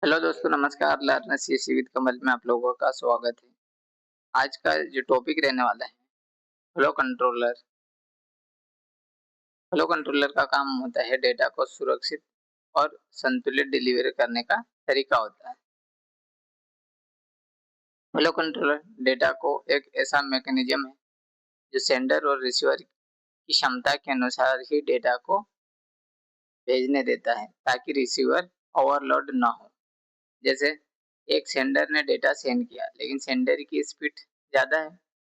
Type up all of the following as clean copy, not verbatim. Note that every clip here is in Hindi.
हेलो दोस्तों, नमस्कार। लर्नर सीएससी विद कमल में आप लोगों का स्वागत है। आज का जो टॉपिक रहने वाला है, फ्लो कंट्रोलर। फ्लो कंट्रोलर का काम होता है डेटा को सुरक्षित और संतुलित डिलीवर करने का तरीका होता है। फ्लो कंट्रोलर डेटा को एक ऐसा मैकेनिज्म है जो सेंडर और रिसीवर की क्षमता के अनुसार ही डेटा को भेजने देता है, ताकि रिसीवर ओवरलोड ना हो। जैसे एक सेंडर ने डेटा सेंड किया, लेकिन सेंडर की स्पीड ज़्यादा है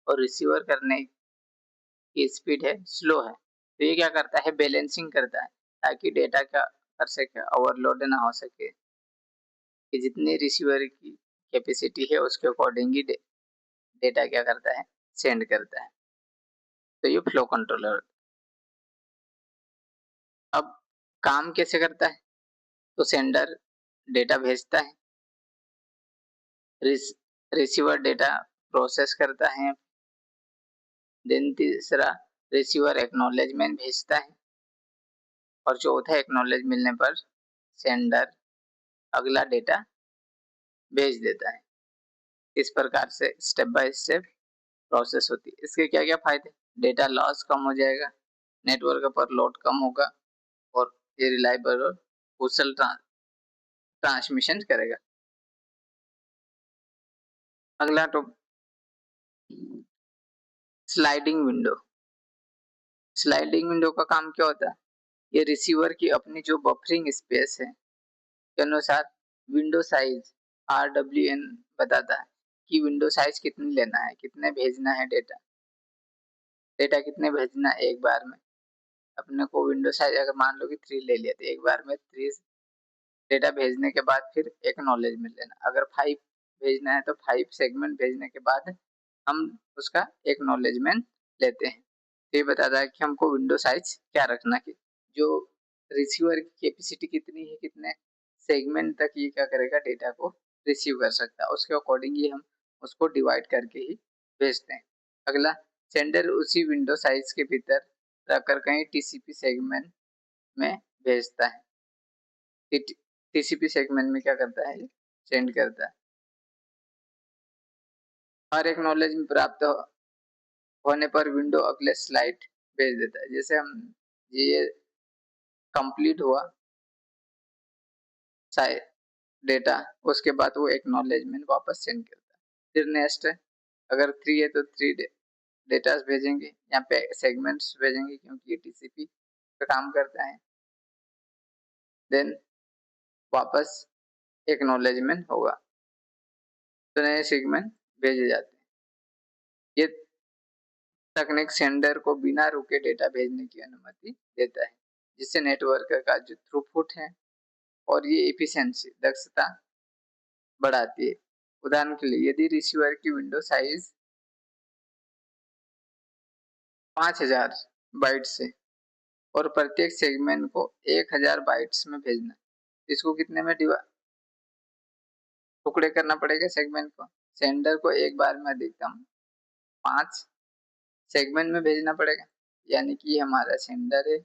और रिसीवर करने की स्पीड है स्लो है, तो ये क्या करता है, बैलेंसिंग करता है, ताकि डेटा क्या कर सके, ओवरलोड ना हो सके, कि जितनी रिसीवर की कैपेसिटी है उसके अकॉर्डिंग ही डेटा क्या करता है, सेंड करता है। तो ये फ्लो कंट्रोलर। अब काम कैसे करता है, तो सेंडर डेटा भेजता है, रिसीवर डेटा प्रोसेस करता है, देन तीसरा रिसीवर एक्नॉलेजमेंट भेजता है, और चौथा एक्नॉलेज मिलने पर सेंडर अगला डेटा भेज देता है। इस प्रकार से स्टेप बाय स्टेप प्रोसेस होती है। इसके क्या क्या फायदे, डेटा लॉस कम हो जाएगा, नेटवर्क पर लोड कम होगा, और ये रिलायबल और कुशल ट्रांसमिशन करेगा। अगला topic, sliding window. Sliding window का काम क्या होता है, ये रिसीवर की अपनी जो बफरिंग स्पेस है के अनुसार विंडो साइज RWN बताता है कि विंडो साइज कितनी लेना है, कितने भेजना है, डेटा कितने भेजना है एक बार में। अपने को विंडो साइज अगर मान लो कि 3 ले लिया, तो एक बार में 3 डेटा भेजने के बाद फिर एक्नॉलेजमेंट लेना। अगर 5 भेजना है तो 5 सेगमेंट भेजने के बाद हम उसका एक्नॉलेजमेंट लेते हैं। तो ये बताता है कि हमको विंडो साइज क्या रखना है, जो रिसीवर की कैपेसिटी कितनी है, कितने सेगमेंट तक ये क्या करेगा, डेटा को रिसीव कर सकता है, उसके अकॉर्डिंग ही हम उसको डिवाइड करके ही भेजते हैं। अगला, सेंडर उसी विंडो साइज के भीतर रखकर कहीं टीसीपी सेगमेंट में भेजता है। टीसीपी सेगमेंट में क्या करता है, सेंड करता है। हर एक्नॉलेजमेंट प्राप्त होने पर विंडो अगले स्लाइड भेज देता है। जैसे हम ये कंप्लीट हुआ डेटा, उसके बाद वो एक्नॉलेजमेंट वापस सेंड करता है। फिर नेक्स्ट है, अगर 3 है तो 3 डेटा भेजेंगे, यहाँ पे सेगमेंट्स भेजेंगे क्योंकि ये टीसीपी पे काम करता है। देन वापस एक्नॉलेजमेंट होगा, तो नए सेगमेंट भेजे जाते हैं। ये तकनीक सेंडर को बिना रुके डेटा भेजने की अनुमति देता है, जिससे नेटवर्क का जो थ्रूपुट है और ये एफिशिएंसी दक्षता बढ़ाती है। उदाहरण के लिए, यदि रिसीवर की विंडो साइज 5000 बाइट्स है और प्रत्येक सेगमेंट को 1000 बाइट्स में भेजना, इसको कितने में टुकड़े करना पड़ेगा सेगमेंट को, सेंडर को एक बार में अधिकतम 5 सेगमेंट में भेजना पड़ेगा। यानी कि हमारा सेंडर है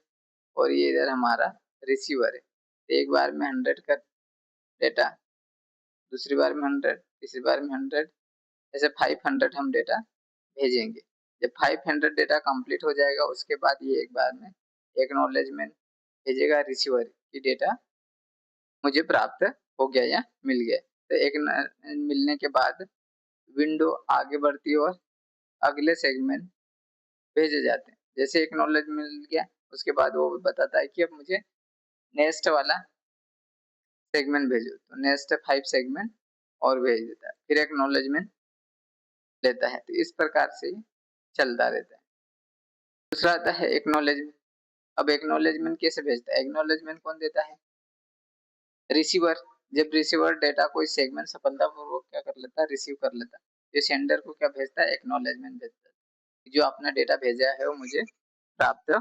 और ये इधर हमारा रिसीवर है। एक बार में 100 का डेटा, दूसरी बार में 100, तीसरी बार में 100, ऐसे 500 हम डेटा भेजेंगे। जब 500 डेटा कंप्लीट हो जाएगा, उसके बाद ये एक बार में एक्नॉलेजमेंट भेजेगा रिसीवर की डेटा मुझे प्राप्त हो गया या मिल गया। तो एक मिलने के बाद विंडो आगे बढ़ती है और अगले सेगमेंट भेजे जाते हैं। जैसे एक्नॉलेजमेंट मिल गया, उसके बाद वो बताता है कि अब मुझे नेक्स्ट वाला सेगमेंट भेजो, तो नेक्स्ट 5 सेगमेंट और भेज देता है, फिर एक्नॉलेजमेंट लेता है। तो इस प्रकार से चलता रहता है। दूसरा आता है एक्नॉलेजमेंट। अब एक्नॉलेजमेंट कैसे भेजता है, एक्नॉलेजमेंट कौन देता है, रिसीवर। जब रिसीवर डेटा कोई सेगमेंट सफलतापूर्वक क्या कर लेता है, रिसीव कर लेता है, ये सेंडर को क्या भेजता है, एक्नॉलेजमेंट भेजता है, जो आपने डेटा भेजा है वो मुझे प्राप्त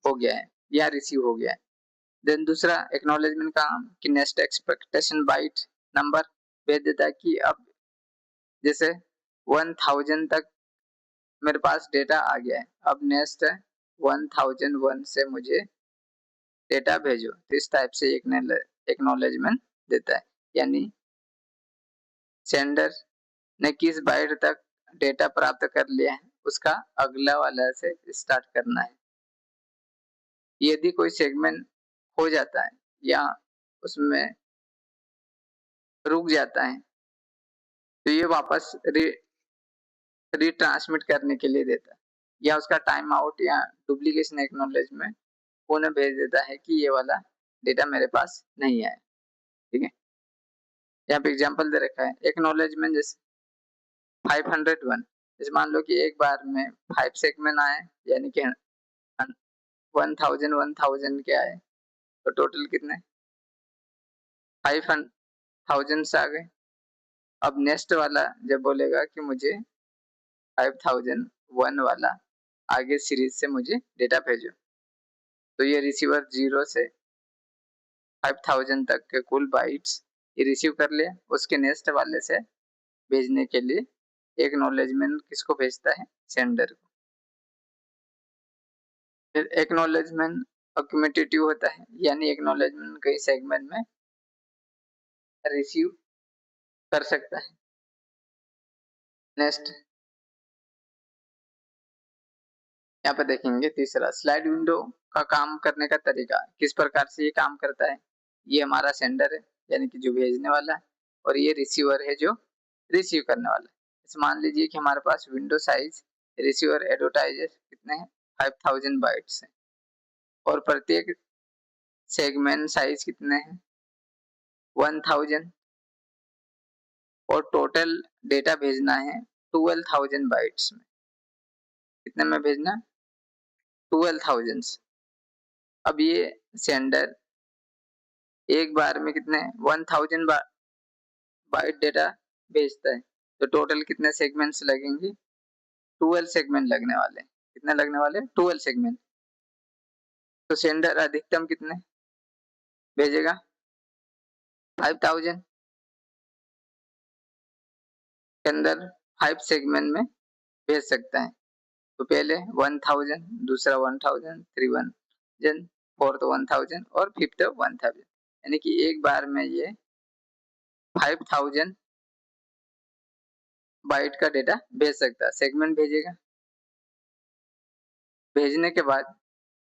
हो गया है या रिसीव हो गया है। देन दूसरा एक्नॉलेजमेंट का कि नेक्स्ट एक्सपेक्टेशन बाइट नंबर भेज देता है, कि अब जैसे 1000 तक मेरे पास डेटा आ गया है, अब नेक्स्ट 1001 से मुझे डेटा भेजो। तो इस टाइप से एक्नॉलेजमेंट देता है। यानी सेंडर ने किस बाइट तक डेटा प्राप्त कर लिया है उसका अगला वाला से स्टार्ट करना है। यदि कोई सेगमेंट खो जाता है या उसमें रुक जाता है तो ये वापस रिट्रांसमिट करने के लिए देता है, या उसका टाइम आउट या डुप्लीकेशन एक्नॉलेजमेंट पुनः भेज देता है कि ये वाला डेटा मेरे पास नहीं आया। ठीक है, यहाँ पे एग्जांपल दे रखा है एक्नॉलेजमेंट जैसे 501, जैसे मान लो कि एक बार में 5 सेगमेंट आए यानी कि 1000 के आए, तो टोटल कितने 5000 आ गए। अब नेक्स्ट वाला जब बोलेगा कि मुझे 5001 वाला आगे सीरीज से मुझे डेटा भेजो, तो ये रिसीवर 0 से 5000 तक के कुल बाइट्स ये रिसीव कर ले, उसके नेक्स्ट वाले से भेजने के लिए एक्नॉलेजमेंट किसको भेजता है, सेंडर को। फिर एक्नॉलेजमेंट अक्यूमुलेटिव होता है, यानी एक्नॉलेजमेंट कई सेगमेंट में रिसीव कर सकता है। नेक्स्ट यहाँ पे देखेंगे तीसरा स्लाइड विंडो का काम करने का तरीका, किस प्रकार से ये काम करता है। ये हमारा सेंडर है यानी कि जो भेजने वाला है, और ये रिसीवर है जो रिसीव करने वाला है। इस मान लीजिए कि हमारे पास विंडो साइज रिसीवर एडवर्टाइजर कितने हैं 5000 बाइट्स है, और प्रत्येक सेगमेंट साइज कितने हैं 1000, और टोटल डेटा भेजना है 12000 बाइट्स में। कितने में भेजना 12000। अब ये सेंडर एक बार में कितने 1000 बाइट डेटा भेजता है, तो टोटल कितने सेगमेंट्स लगेंगे 12 सेगमेंट लगने वाले। कितने लगने वाले 12 सेगमेंट। तो सेंडर अधिकतम कितने भेजेगा 5000 के अंदर 5 सेगमेंट में भेज सकता है। तो पहले 1000, दूसरा 1000, 3000, फोर्थ 1000 और फिफ्थ 1000, यानी कि एक बार में ये 5000 बाइट का डेटा भेज सकता है। सेगमेंट भेजेगा, भेजने के बाद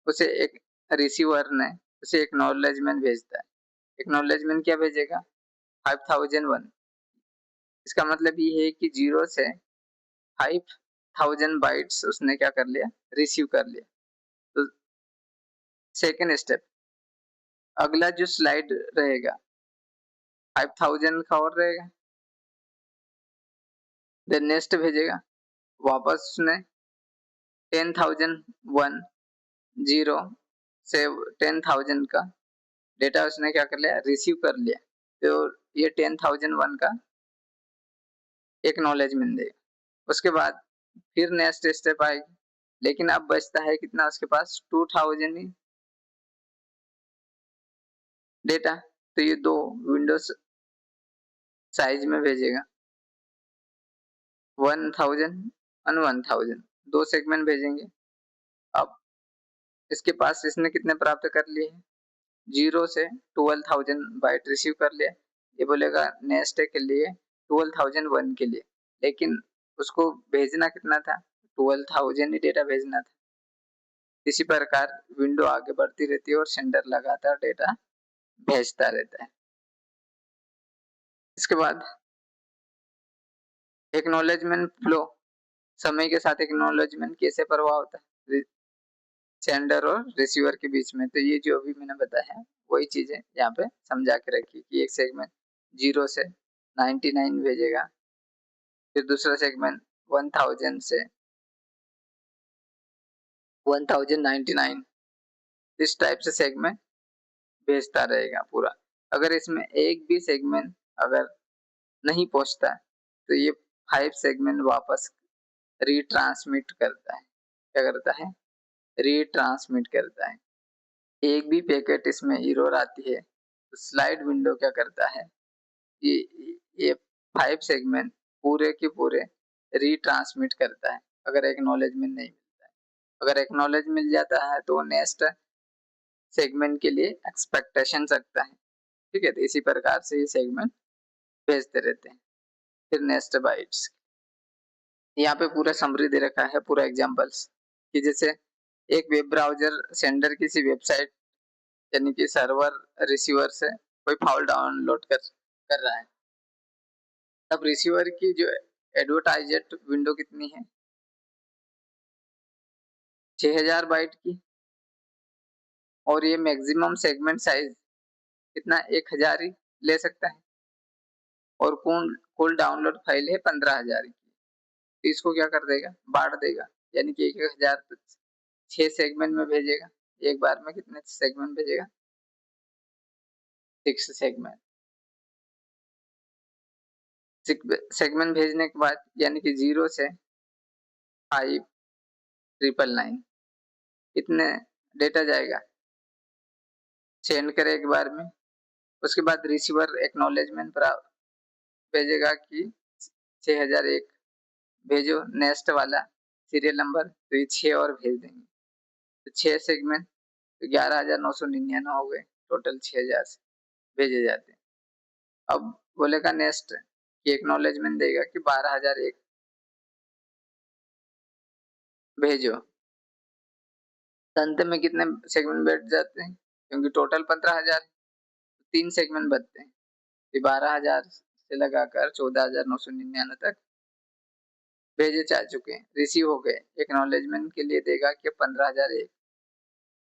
उसे एक रिसीवर ने उसे एक्नॉलेजमेंट भेजता है। एक्नॉलेजमेंट क्या भेजेगा 5001। इसका मतलब ये है कि 0 से 5000 बाइट्स उसने क्या कर लिया रिसीव कर लिया। तो सेकेंड स्टेप, अगला जो स्लाइड रहेगा 5000 का और रहेगा, देन नेक्स्ट भेजेगा, वापस उसने 10001 0 से 10000 का डेटा उसने क्या कर लिया रिसीव कर लिया। तो ये 10001 का एक्नॉलेजमेंट देगा। उसके बाद फिर नेक्स्ट स्टेप आएगी, लेकिन अब बचता है कितना उसके पास 2000 ही डेटा। तो ये दो विंडोज साइज में भेजेगा 1000 और 1000, दो सेगमेंट भेजेंगे। अब इसके पास इसने कितने प्राप्त कर लिए हैं 0 से 12000 बाइट रिसीव कर लिया। ये बोलेगा नेक्स्ट के लिए 12001 के लिए, लेकिन उसको भेजना कितना था 12000 ही डेटा भेजना था। इसी प्रकार विंडो आगे बढ़ती रहती है और सेंडर लगातार डेटा भेजता रहता है। इसके बाद एक्नॉलेजमेंट फ्लो, समय के साथ एक्नॉलेजमेंट कैसे प्रभाव होता है सेंडर और रिसीवर के बीच में। तो ये जो अभी मैंने बताया वही चीजें यहाँ पे समझा के रखी कि एक सेगमेंट 0 से 99 भेजेगा, फिर दूसरा सेगमेंट 1000 से 1099, इस टाइप से सेगमेंट भेजता रहेगा पूरा। अगर इसमें एक भी सेगमेंट अगर नहीं पहुंचता तो ये 5 सेगमेंट वापस रिट्रांसमिट करता है। क्या करता है रिट्रांसमिट करता है। एक भी पैकेट इसमें एरर आती है तो स्लाइड विंडो क्या करता है ये 5 सेगमेंट पूरे के पूरे रिट्रांसमिट करता है अगर एक्नॉलेजमेंट नहीं मिलता है। अगर एक्नॉलेज मिल जाता है तो नेक्स्ट सेगमेंट के लिए एक्सपेक्टेशन रखता है ठीक है, तो इसी प्रकार से ये सेगमेंट भेजते रहते हैं। फिर नेक्स्ट बाइट्स, यहाँ पे पूरा समरी दे रखा है, पूरा एग्जांपल्स कि जैसे एक वेब ब्राउजर सेंडर किसी वेबसाइट यानी कि सर्वर रिसीवर से कोई फाइल डाउनलोड कर रहा है, तब रिसीवर की जो एडवर्टाइज्ड विंडो कितनी है, 6000 बाइट की, और ये मैक्सिमम सेगमेंट साइज कितना 1000 ही ले सकता है, और कुल डाउनलोड फाइल है 15000 की। तो इसको क्या कर देगा, बांट देगा, यानी कि 1000 6 सेगमेंट में भेजेगा। एक बार में कितने सेगमेंट भेजेगा, 6 सेगमेंट। सेगमेंट भेजने के बाद यानी कि 0 से 5999 कितने डेटा जाएगा, सेंड करे एक बार में। उसके बाद रिसीवर एक्नॉलेजमेंट भेजेगा कि 6001 भेजो नेक्स्ट वाला सीरियल नंबर, तो ये 6 और भेज देंगे, तो 6 सेगमेंट, तो 11999 हो गए, टोटल 6000 से भेजे जाते हैं। अब बोलेगा नेक्स्ट कि एक्नॉलेजमेंट देगा कि 12001 भेजो, अंत में कितने सेगमेंट बैठ जाते हैं, क्योंकि टोटल 15000, 3 सेगमेंट बचते हैं, 12000 से लगाकर 14999 तक भेजे जा चुके हैं, रिसीव हो गए। एक्नॉलेजमेंट के लिए देगा कि 15001।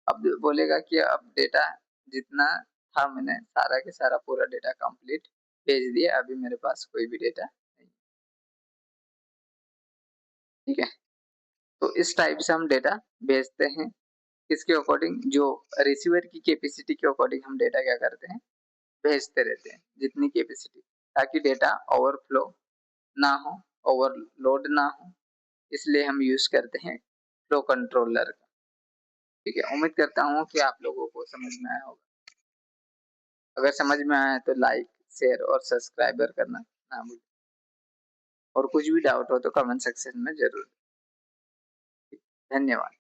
अब बोलेगा कि अब डेटा जितना था मैंने सारा के सारा पूरा डेटा कंप्लीट भेज दिया, अभी मेरे पास कोई भी डेटा नहीं। ठीक है, तो इस टाइप से हम डेटा भेजते हैं, किसके अकॉर्डिंग, जो रिसीवर की कैपेसिटी के अकॉर्डिंग हम डेटा क्या करते हैं, भेजते रहते हैं, जितनी कैपेसिटी, ताकि डेटा ओवरफ्लो ना हो, ओवरलोड ना हो, इसलिए हम यूज करते हैं फ्लो कंट्रोलर का। ठीक है, उम्मीद करता हूँ कि आप लोगों को समझ में आया होगा। अगर समझ में आया तो लाइक, शेयर और सब्सक्राइबर करना ना भूलें, और कुछ भी डाउट हो तो कमेंट सेक्शन में जरूर। धन्यवाद।